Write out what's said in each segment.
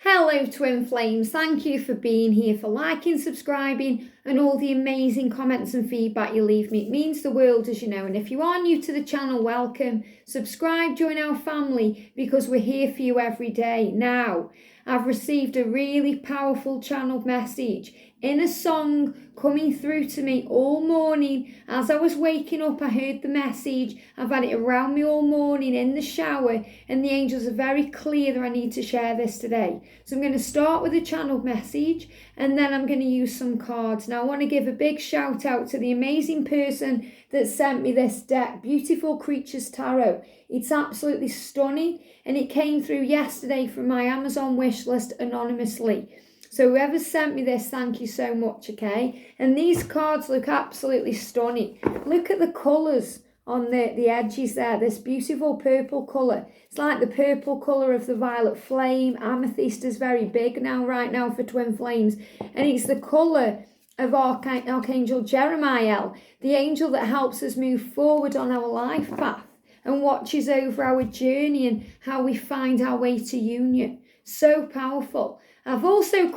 Hello Twin Flames, thank you for being here, for liking, subscribing and all the amazing comments and feedback you leave me. It means the world, as you know, and if you are new to the channel, welcome. Subscribe, join our family because we're here for you every day. Now, I've received a really powerful channeled message in a song coming through to me all morning. As I was waking up, I heard the message. I've had it around me all morning in the shower, and the angels are very clear that I need to share this today. So I'm going to start with a channeled message, and then I'm going to use some cards. Now I want to give a big shout out to the amazing person that sent me this deck, Beautiful Creatures Tarot. It's absolutely stunning, and it came through yesterday from my Amazon wish list anonymously. So whoever sent me this, thank you so much, okay? And these cards look absolutely stunning. Look at the colours on the edges there, this beautiful purple colour. It's like the purple colour of the violet flame. Amethyst is very big right now for Twin Flames. And it's the colour of Archangel Jeremiah, the angel that helps us move forward on our life path and watches over our journey and how we find our way to union. So powerful. I've also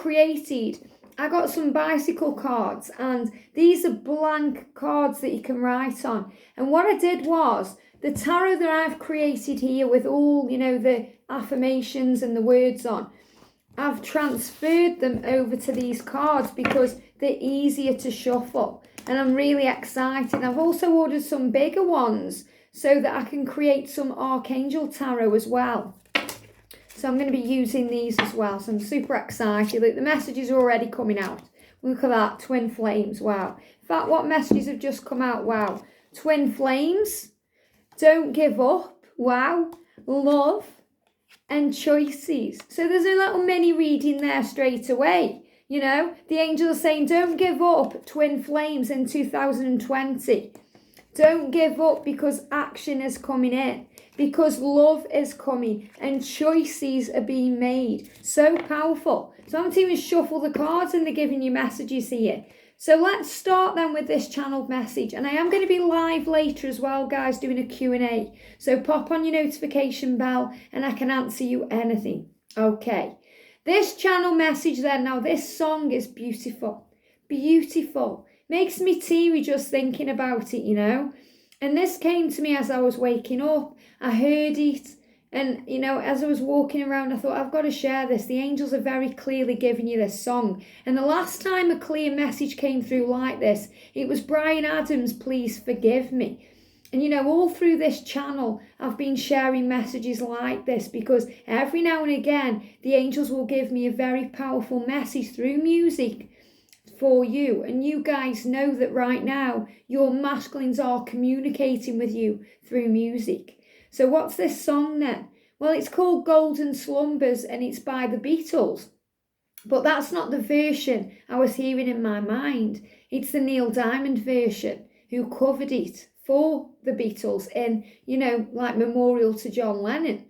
I got some bicycle cards, and these are blank cards that you can write on. And what I did was, the tarot that I've created here with all, the affirmations and the words on, I've transferred them over to these cards because they're easier to shuffle. And I'm really excited. I've also ordered some bigger ones so that I can create some Archangel Tarot as well. So I'm going to be using these as well. So I'm super excited. Look, the messages are already coming out. Look at that. Twin Flames. Wow. In fact, what messages have just come out? Wow. Twin Flames. Don't give up. Wow. Love. And choices. So there's a little mini reading there straight away. The angels are saying, don't give up, Twin Flames, in 2020. Don't give up because action is coming in. Because love is coming and choices are being made. So powerful. So I'm going to shuffle the cards and they're giving you messages here. So let's start then with this channeled message. And I am going to be live later as well, guys, doing a Q&A. So pop on your notification bell and I can answer you anything. Okay. This channel message then, now this song is beautiful. Beautiful. Makes me teary just thinking about it, And this came to me as I was waking up. I heard it. And, as I was walking around, I thought, I've got to share this. The angels are very clearly giving you this song. And the last time a clear message came through like this, it was Brian Adams, Please Forgive Me. And, all through this channel, I've been sharing messages like this because every now and again, the angels will give me a very powerful message through music for you. And you guys know that right now, your masculines are communicating with you through music. So what's this song then? Well, it's called Golden Slumbers and it's by the Beatles. But that's not the version I was hearing in my mind. It's the Neil Diamond version who covered it for the Beatles in, like memorial to John Lennon.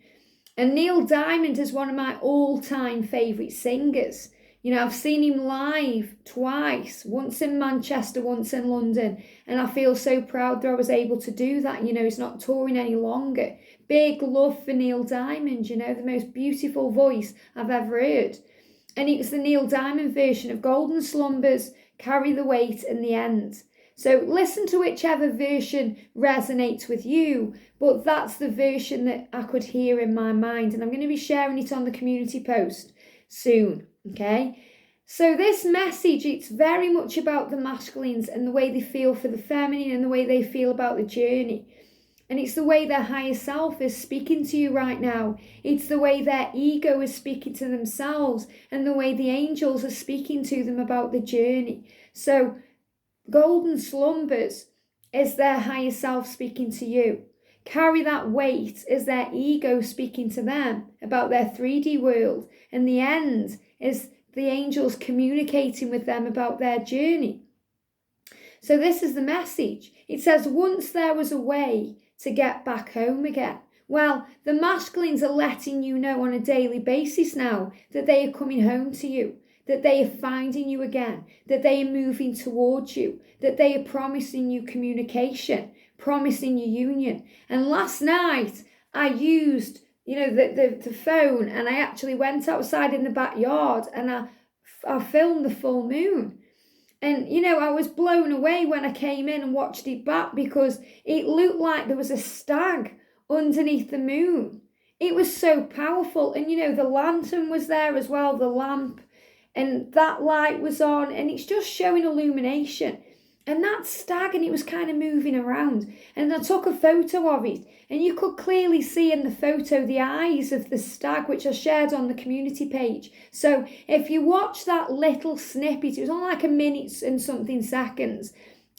And Neil Diamond is one of my all-time favourite singers. I've seen him live twice, once in Manchester, once in London. And I feel so proud that I was able to do that. He's not touring any longer. Big love for Neil Diamond, the most beautiful voice I've ever heard. And it was the Neil Diamond version of Golden Slumbers, Carry the Weight and The End. So listen to whichever version resonates with you. But that's the version that I could hear in my mind. And I'm going to be sharing it on the community post soon. Okay, so this message, it's very much about the masculines and the way they feel for the feminine and the way they feel about the journey. And it's the way their higher self is speaking to you right now. It's the way their ego is speaking to themselves and the way the angels are speaking to them about the journey. So Golden Slumbers is their higher self speaking to you. Carry that weight is their ego speaking to them about their 3D world. And the end is the angels communicating with them about their journey. So this is the message. It says, once there was a way to get back home again. Well, the masculines are letting you know on a daily basis now that they are coming home to you, that they are finding you again, that they are moving towards you, that they are promising you communication, promising you union. And last night I used the phone, and I actually went outside in the backyard and I filmed the full moon. And, I was blown away when I came in and watched it back because it looked like there was a stag underneath the moon. It was so powerful. And, the lantern was there as well, the lamp, and that light was on, and it's just showing illumination. And that stag, and it was kind of moving around. And I took a photo of it, and you could clearly see in the photo the eyes of the stag, which I shared on the community page. So if you watch that little snippet, it was only like a minute and something seconds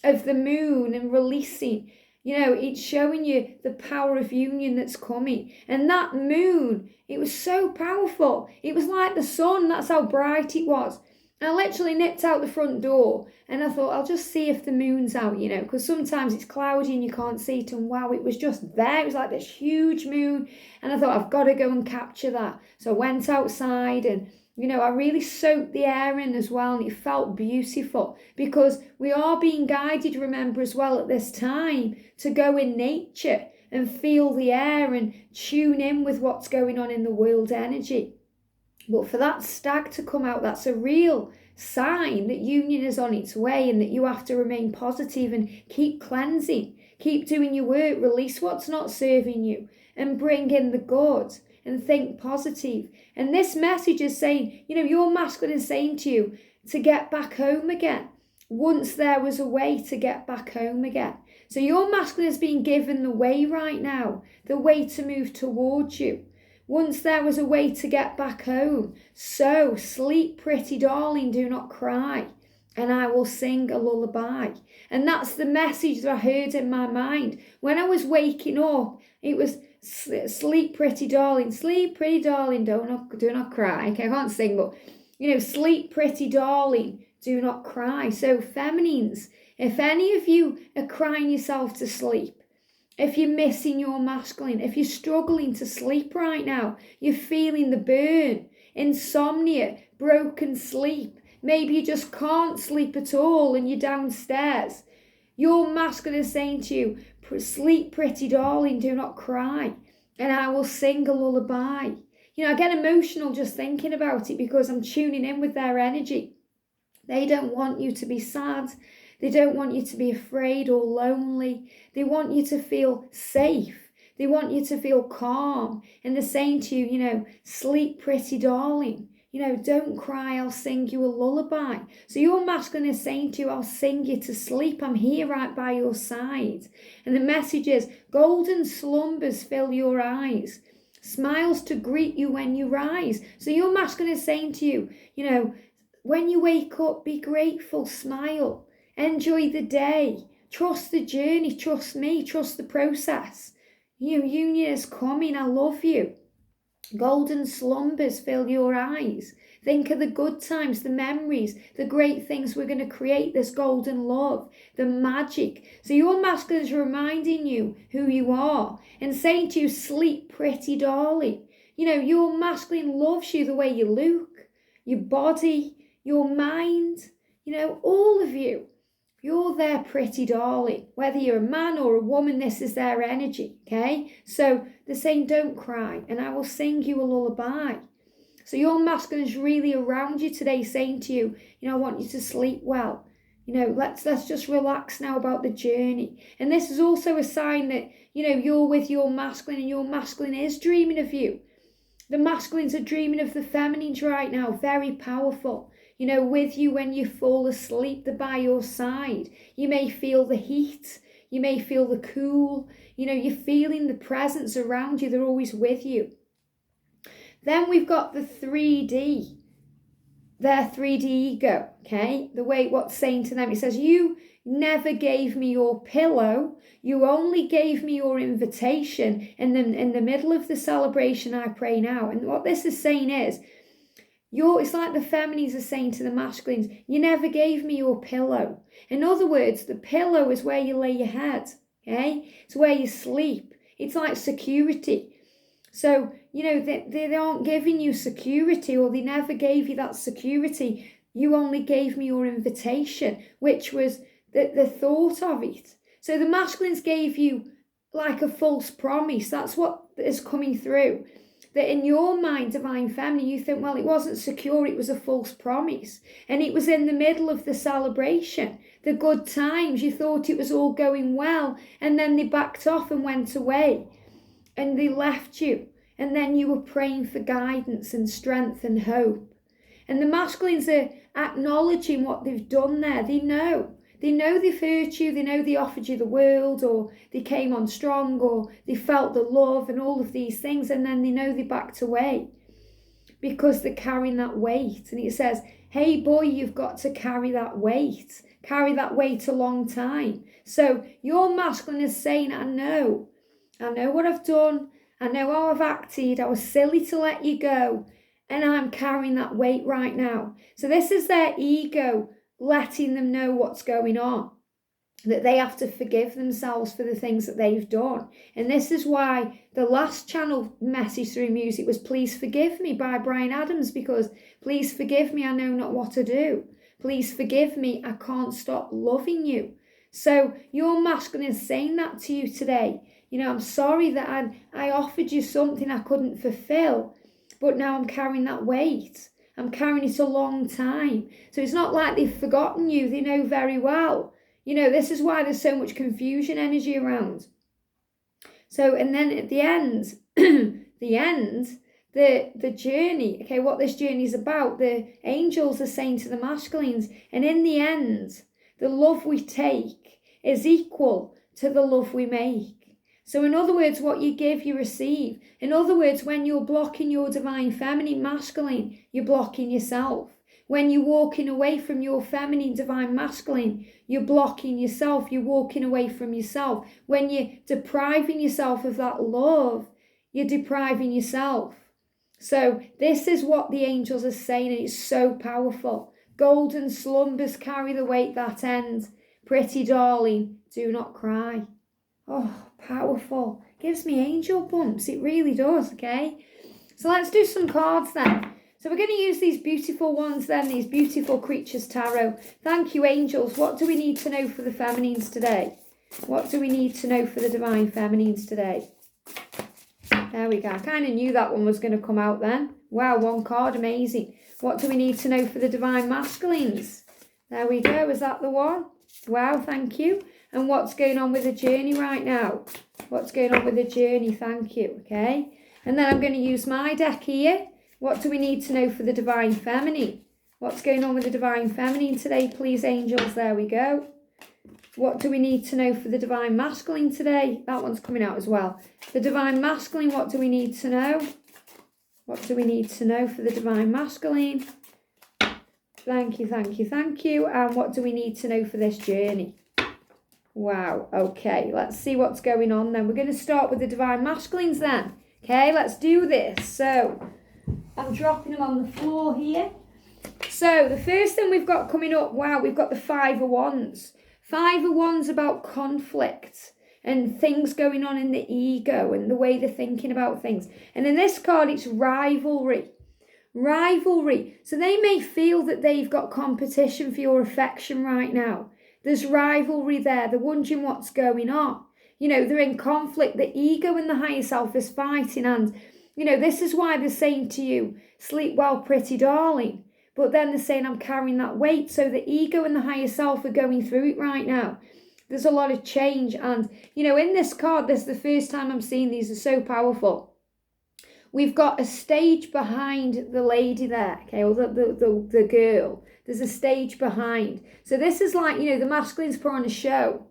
of the moon and releasing, it's showing you the power of union that's coming. And that moon, it was so powerful. It was like the sun, that's how bright it was. I literally nipped out the front door and I thought, I'll just see if the moon's out, because sometimes it's cloudy and you can't see it. And wow, it was just there. It was like this huge moon. And I thought, I've got to go and capture that. So I went outside and, I really soaked the air in as well. And it felt beautiful because we are being guided, remember, as well at this time to go in nature and feel the air and tune in with what's going on in the world energy. But for that stag to come out, that's a real sign that union is on its way and that you have to remain positive and keep cleansing, keep doing your work, release what's not serving you and bring in the good and think positive. And this message is saying, your masculine is saying to you to get back home again. Once there was a way to get back home again. So your masculine is being given the way right now, the way to move towards you. Once there was a way to get back home. So sleep, pretty darling, do not cry, and I will sing a lullaby. And that's the message that I heard in my mind. When I was waking up, it was sleep, pretty darling, do not cry. Okay, I can't sing, but, sleep, pretty darling, do not cry. So feminines, if any of you are crying yourself to sleep, if you're missing your masculine, if you're struggling to sleep right now, you're feeling the burn, insomnia, broken sleep, maybe you just can't sleep at all and you're downstairs, your masculine is saying to you, sleep, pretty darling, do not cry, and I will sing a lullaby. I get emotional just thinking about it because I'm tuning in with their energy. They don't want you to be sad. They don't want you to be afraid or lonely. They want you to feel safe. They want you to feel calm. And they're saying to you, sleep, pretty darling. Don't cry, I'll sing you a lullaby. So your masculine is saying to you, I'll sing you to sleep. I'm here right by your side. And the message is, golden slumbers fill your eyes. Smiles to greet you when you rise. So your masculine is saying to you, when you wake up, be grateful, smile. Enjoy the day. Trust the journey. Trust me. Trust the process. Union is coming. I love you. Golden slumbers fill your eyes. Think of the good times, the memories, the great things we're going to create, this golden love, the magic. So your masculine is reminding you who you are and saying to you, sleep, pretty darling. Your masculine loves you the way you look, your body, your mind, all of you. You're their pretty darling. Whether you're a man or a woman, this is their energy, okay? So they're saying, don't cry, and I will sing you a lullaby. So your masculine is really around you today saying to you, I want you to sleep well. Let's just relax now about the journey. And this is also a sign that, you're with your masculine and your masculine is dreaming of you. The masculines are dreaming of the feminines right now, very powerful. With you when you fall asleep, they're by your side. You may feel the heat. You may feel the cool. You're feeling the presence around you. They're always with you. Then we've got the 3D. Their 3D ego, okay? The way what's saying to them, it says, you never gave me your pillow. You only gave me your invitation. And then in the middle of the celebration, I pray now. And what this is saying is, it's like the feminines are saying to the masculines, you never gave me your pillow. In other words, the pillow is where you lay your head, okay? It's where you sleep. It's like security. So, they aren't giving you security, or they never gave you that security. You only gave me your invitation, which was the thought of it. So the masculines gave you like a false promise. That's what that is coming through. That in your mind, divine feminine, you think, well, it wasn't secure, it was a false promise. And it was in the middle of the celebration, the good times, you thought it was all going well, and then they backed off and went away, and they left you. And then you were praying for guidance and strength and hope. And the masculines are acknowledging what they've done there. They know they've hurt you, they know they offered you the world, or they came on strong, or they felt the love and all of these things, and then they know they backed away because they're carrying that weight. And it says, hey boy, you've got to carry that weight a long time. So your masculine is saying, I know what I've done, I know how I've acted, I was silly to let you go, and I'm carrying that weight right now. So this is their ego letting them know what's going on, that they have to forgive themselves for the things that they've done. And this is why the last channel message through music was Please Forgive Me by Bryan Adams, because please forgive me, I know not what to do. Please forgive me, I can't stop loving you. So your masculine is saying that to you today. I'm sorry that I offered you something I couldn't fulfill, but now I'm carrying that weight. I'm carrying it a long time. So it's not like they've forgotten you. They know very well. This is why there's so much confusion energy around. So, and then at the end, the journey, okay, what this journey is about, the angels are saying to the masculines, and in the end, the love we take is equal to the love we make. So in other words, what you give, you receive. In other words, when you're blocking your divine feminine masculine, you're blocking yourself. When you're walking away from your feminine divine masculine, you're blocking yourself. You're walking away from yourself. When you're depriving yourself of that love, you're depriving yourself. So this is what the angels are saying, and it's so powerful. Golden slumbers carry the weight that ends. Pretty darling, do not cry. Oh, powerful. Gives me angel bumps. It really does, okay? So let's do some cards then. So we're going to use these beautiful ones then, these beautiful creatures tarot. Thank you, angels. What do we need to know for the feminines today? What do we need to know for the divine feminines today? There we go. I kind of knew that one was going to come out then. Wow, one card. Amazing. What do we need to know for the divine masculines? There we go. Is that the one? Wow, thank you. And what's going on with the journey right now? What's going on with the journey? Thank you, okay? And then I'm going to use my deck here. What do we need to know for the divine feminine? What's going on with the divine feminine today, please, angels? There we go. What do we need to know for the divine masculine today? That one's coming out as well. The divine masculine, what do we need to know? What do we need to know for the divine masculine? Thank you, thank you, thank you. And what do we need to know for this journey? Wow, okay, let's see what's going on then. We're going to start with the divine masculines then. Okay, let's do this. So, I'm dropping them on the floor here. So, the first thing we've got coming up, wow, we've got the Five of Wands. Five of Wands about conflict and things going on in the ego and the way they're thinking about things. And in this card, it's rivalry. Rivalry. So, they may feel that they've got competition for your affection right now. There's rivalry there. They're wondering what's going on. They're in conflict. The ego and the higher self is fighting. And, this is why they're saying to you, sleep well, pretty darling. But then they're saying, I'm carrying that weight. So the ego and the higher self are going through it right now. There's a lot of change. And, in this card, this is the first time I'm seeing these. Are so powerful. We've got a stage behind the lady there, okay, or the girl. There's a stage behind. So this is like, the masculines put on a show.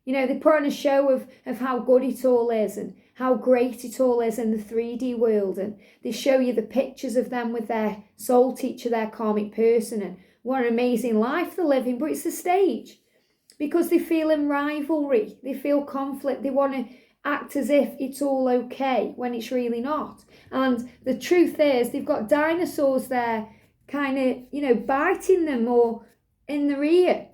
They put on a show of how good it all is and how great it all is in the 3D world. And they show you the pictures of them with their soul teacher, their karmic person, and what an amazing life they're living. But it's a stage because they feel in rivalry. They feel conflict. They want to act as if it's all okay when it's really not. And the truth is they've got dinosaurs there kind of, biting them or in their ear.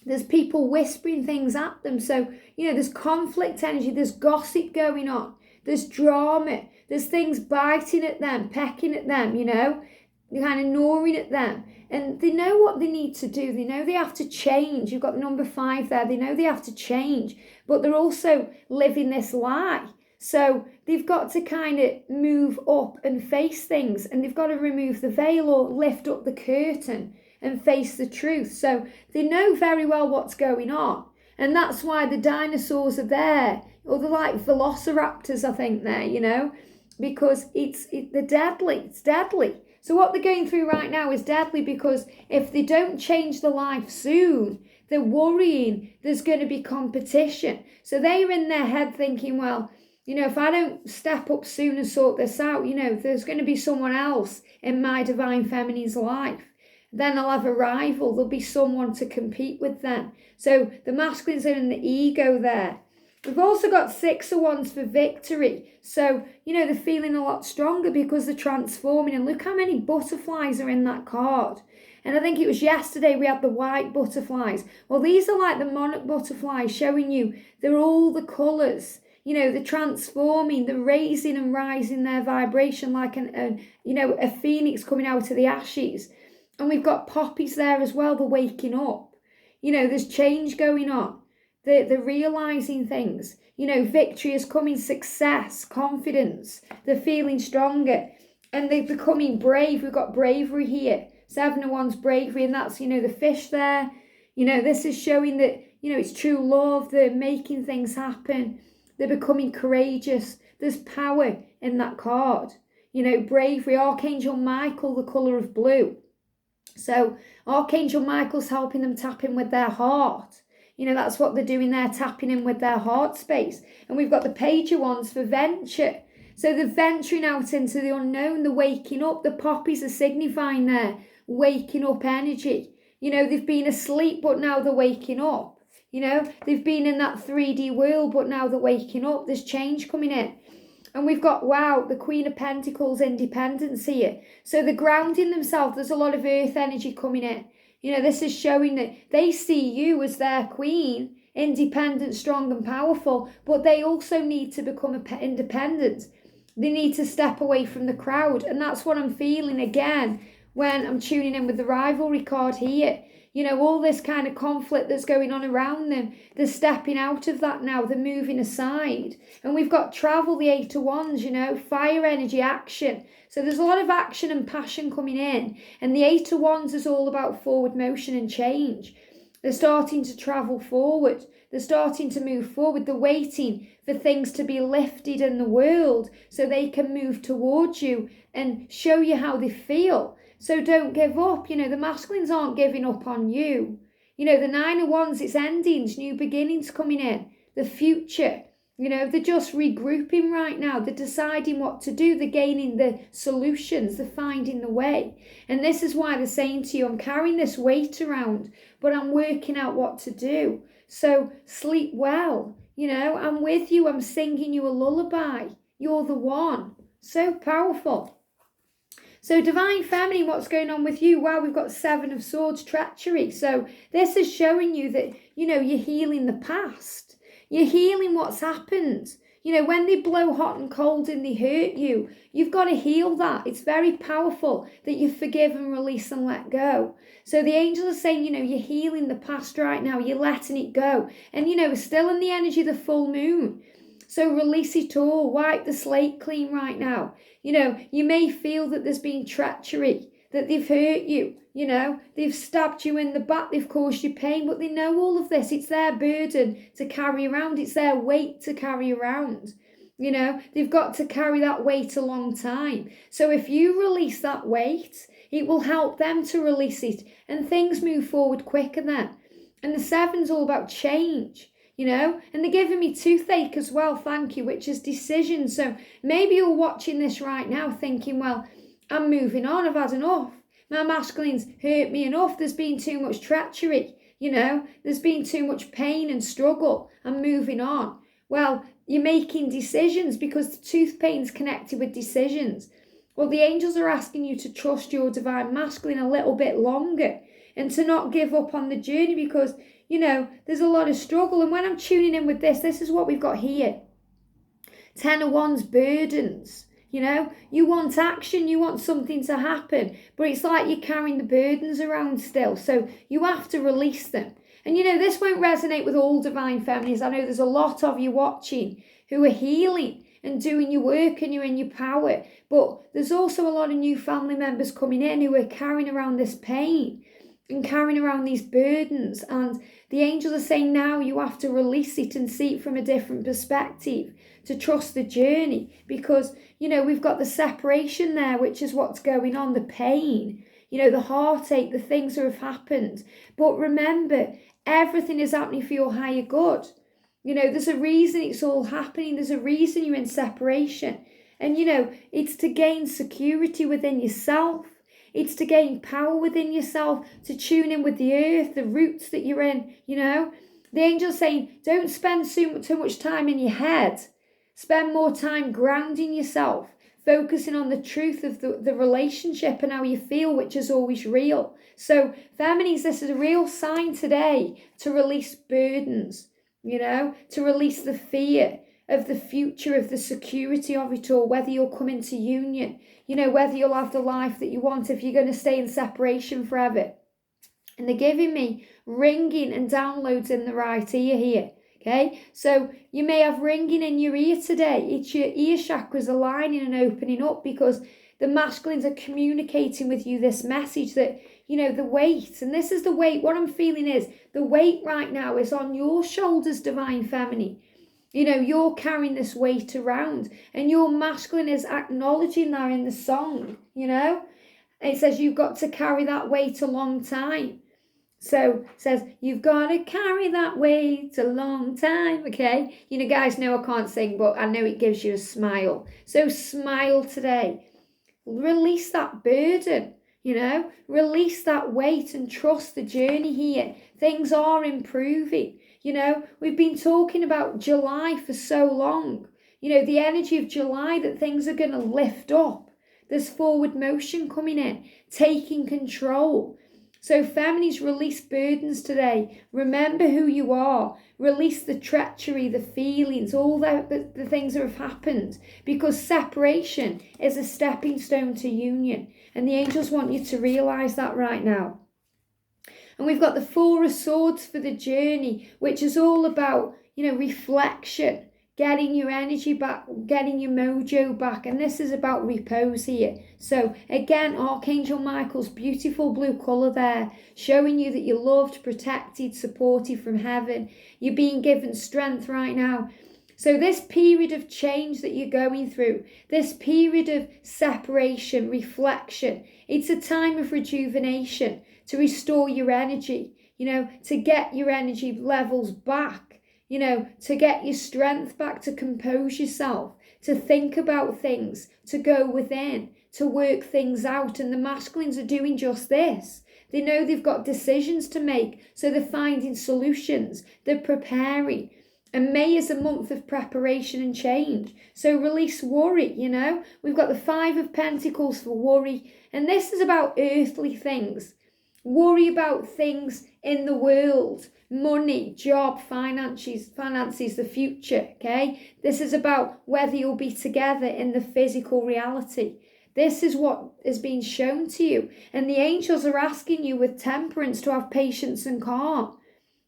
There's people whispering things at them. So, there's conflict energy. There's gossip going on. There's drama. There's things biting at them, pecking at them, They're kind of gnawing at them. And they know what they need to do. They know they have to change. You've got number 5 there. They know they have to change. But they're also living this lie. So they've got to kind of move up and face things, and they've got to remove the veil or lift up the curtain and face the truth. So they know very well what's going on. And that's why the dinosaurs are there, or they're like velociraptors, I think they're, because they're deadly. It's deadly. So what they're going through right now is deadly, because if they don't change the life soon, they're worrying there's going to be competition. So they're in their head thinking, well, if I don't step up soon and sort this out, there's going to be someone else in my divine feminine's life. Then I'll have a rival. There'll be someone to compete with them. So the masculines are in the ego there. We've also got 6 of Wands for victory. So, they're feeling a lot stronger because they're transforming. And look how many butterflies are in that card. And I think it was yesterday we had the white butterflies. Well, these are like the monarch butterflies, showing you they're all the colours. They're transforming, they're raising and rising their vibration like a phoenix coming out of the ashes. And we've got poppies there as well, they're waking up. There's change going on. They're realising things. Victory is coming, success, confidence. They're feeling stronger. And they're becoming brave. We've got bravery here. 7 of Wands, bravery. And that's, the fish there. This is showing that, it's true love. They're making things happen. They're becoming courageous. There's power in that card. Bravery. Archangel Michael, the colour of blue. So Archangel Michael's helping them tap in with their heart. That's what they're doing there, tapping in with their heart space. And we've got the Page of Wands for venture. So they're venturing out into the unknown, they're waking up. The poppies are signifying their waking up energy. They've been asleep, but now they're waking up. They've been in that 3D world, but now they're waking up. There's change coming in. And we've got, wow, the Queen of Pentacles, independence here. So they're grounding themselves. There's a lot of earth energy coming in. This is showing that they see you as their queen, independent, strong and powerful, but they also need to become independent. They need to step away from the crowd. And that's what I'm feeling again when I'm tuning in with the rivalry card here. All this kind of conflict that's going on around them, they're stepping out of that now, they're moving aside. And we've got travel, the 8 of Wands, fire energy, action. So there's a lot of action and passion coming in. And the 8 of Wands is all about forward motion and change. They're starting to travel forward. They're starting to move forward. They're waiting for things to be lifted in the world so they can move towards you and show you how they feel. So don't give up. The masculines aren't giving up on you. The 9 of Wands, it's endings, new beginnings coming in, the future. They're just regrouping right now. They're deciding what to do. They're gaining the solutions. They're finding the way. And this is why they're saying to you, I'm carrying this weight around, but I'm working out what to do. So sleep well. I'm with you. I'm singing you a lullaby. You're the one. So powerful. So Divine Feminine, what's going on with you? Wow, we've got 7 of Swords, treachery. So this is showing you that, you're healing the past. You're healing what's happened. When they blow hot and cold and they hurt you, you've got to heal that. It's very powerful that you forgive and release and let go. So the angels are saying, you're healing the past right now. You're letting it go. And, still in the energy of the full moon. So release it all. Wipe the slate clean right now. You may feel that there's been treachery, that they've hurt you, they've stabbed you in the back, they've caused you pain, but they know all of this. It's their burden to carry around. It's their weight to carry around. They've got to carry that weight a long time. So if you release that weight, it will help them to release it and things move forward quicker then. And the 7's all about change. And they're giving me toothache as well, thank you, which is decision. So maybe you're watching this right now thinking, well, I'm moving on, I've had enough. My masculines hurt me enough, there's been too much treachery, there's been too much pain and struggle, I'm moving on. Well, you're making decisions because the tooth pain's connected with decisions. Well, the angels are asking you to trust your divine masculine a little bit longer and to not give up on the journey because there's a lot of struggle. And when I'm tuning in with this is what we've got here. 10 of Wands, burdens. You want action, you want something to happen, but it's like you're carrying the burdens around still. So you have to release them. And this won't resonate with all divine feminines. I know there's a lot of you watching who are healing and doing your work and you're in your power. But there's also a lot of new family members coming in who are carrying around this pain and carrying around these burdens. And the angels are saying now you have to release it and see it from a different perspective, to trust the journey, because, we've got the separation there, which is what's going on, the pain, the heartache, the things that have happened. But remember, everything is happening for your higher good. There's a reason it's all happening. There's a reason you're in separation. And, it's to gain security within yourself. It's to gain power within yourself, to tune in with the earth, the roots that you're in, The angel's saying, don't spend too much time in your head. Spend more time grounding yourself, focusing on the truth of the relationship and how you feel, which is always real. So, Feminines, this is a real sign today to release burdens, to release the fear of the future, of the security of it all, whether you'll come into union, whether you'll have the life that you want, if you're going to stay in separation forever. And they're giving me ringing and downloads in the right ear here. Okay, so you may have ringing in your ear today. It's your ear chakras aligning and opening up, because the masculines are communicating with you this message that, the weight, and this is the weight, what I'm feeling is the weight right now is on your shoulders, divine feminine. You're carrying this weight around, and your masculine is acknowledging that in the song, It says you've got to carry that weight a long time. So it says, you've got to carry that weight a long time, okay? Guys know I can't sing, but I know it gives you a smile. So smile today. Release that burden, Release that weight and trust the journey here. Things are improving. We've been talking about July for so long. The energy of July, that things are going to lift up. There's forward motion coming in, taking control. So feminines, release burdens today. Remember who you are. Release the treachery, the feelings, all the things that have happened. Because separation is a stepping stone to union. And the angels want you to realise that right now. And we've got the Four of Swords for the journey, which is all about, reflection, getting your energy back, getting your mojo back. And this is about repose here. So again, Archangel Michael's beautiful blue colour there, showing you that you're loved, protected, supported from heaven. You're being given strength right now. So this period of change that you're going through, this period of separation, reflection, it's a time of rejuvenation, to restore your energy, to get your energy levels back, to get your strength back, to compose yourself, to think about things, to go within, to work things out. And the masculines are doing just this. They know they've got decisions to make, so they're finding solutions, they're preparing. And May is a month of preparation and change. So release worry, We've got the Five of Pentacles for worry. And this is about earthly things. Worry about things in the world, money, job, finances, the future, okay? This is about whether you'll be together in the physical reality. This is what is being shown to you. And the angels are asking you with temperance to have patience and calm,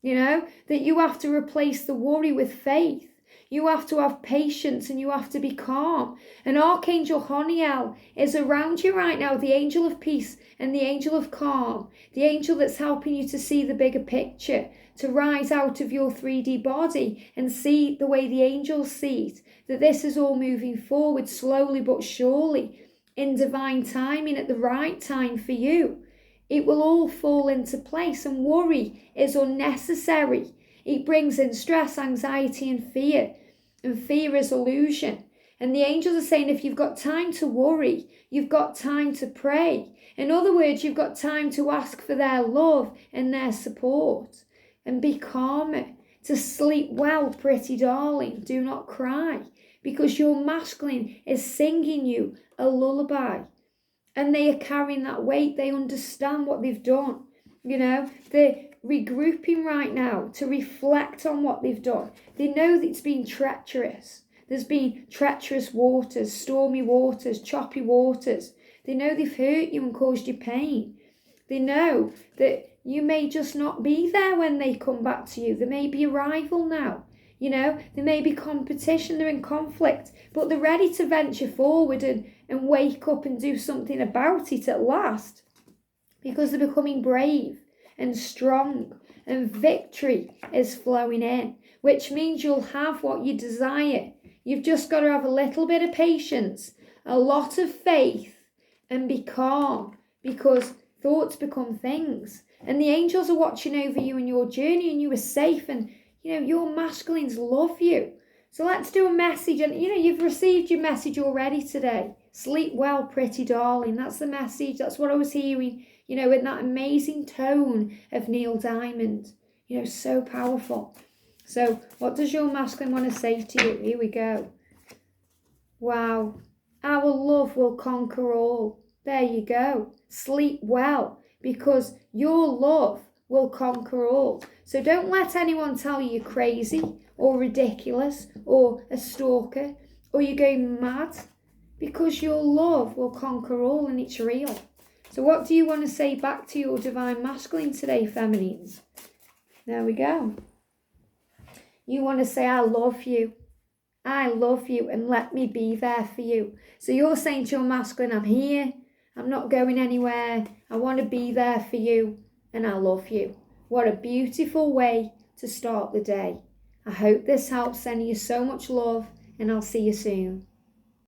that you have to replace the worry with faith. You have to have patience and you have to be calm. And Archangel Honiel is around you right now, the angel of peace and the angel of calm, the angel that's helping you to see the bigger picture, to rise out of your 3D body and see the way the angels see it, that this is all moving forward slowly but surely in divine timing at the right time for you. It will all fall into place, and worry is unnecessary. It brings in stress, anxiety and fear is illusion. And the angels are saying if you've got time to worry, you've got time to pray. In other words, you've got time to ask for their love and their support. And be calmer, to sleep well, pretty darling. Do not cry, because your masculine is singing you a lullaby. And they are carrying that weight. They understand what they've done. They're regrouping right now to reflect on what they've done. They know that it's been treacherous. There's been treacherous waters, stormy waters, choppy waters. They know they've hurt you and caused you pain. They know that you may just not be there when they come back to you. There may be a rival now. There may be competition, they're in conflict, but they're ready to venture forward and wake up and do something about it at last, because they're becoming brave and strong, and victory is flowing in, which means you'll have what you desire. You've just got to have a little bit of patience, a lot of faith, and be calm, because thoughts become things. And the angels are watching over you and your journey, and you are safe, and your masculines love you. So let's do a message. And you've received your message already today. Sleep well, pretty darling. That's the message. That's what I was hearing, in that amazing tone of Neil Diamond. So powerful. So what does your masculine want to say to you? Here we go. Wow. Our love will conquer all. There you go. Sleep well, because your love will conquer all. So don't let anyone tell you you're crazy or ridiculous or a stalker or you're going mad, because your love will conquer all, and it's real. So what do you want to say back to your divine masculine today, feminines? There we go. You want to say, I love you. I love you, and let me be there for you. So you're saying to your masculine, I'm here. I'm not going anywhere. I want to be there for you, and I love you. What a beautiful way to start the day. I hope this helps. Sending you so much love, and I'll see you soon.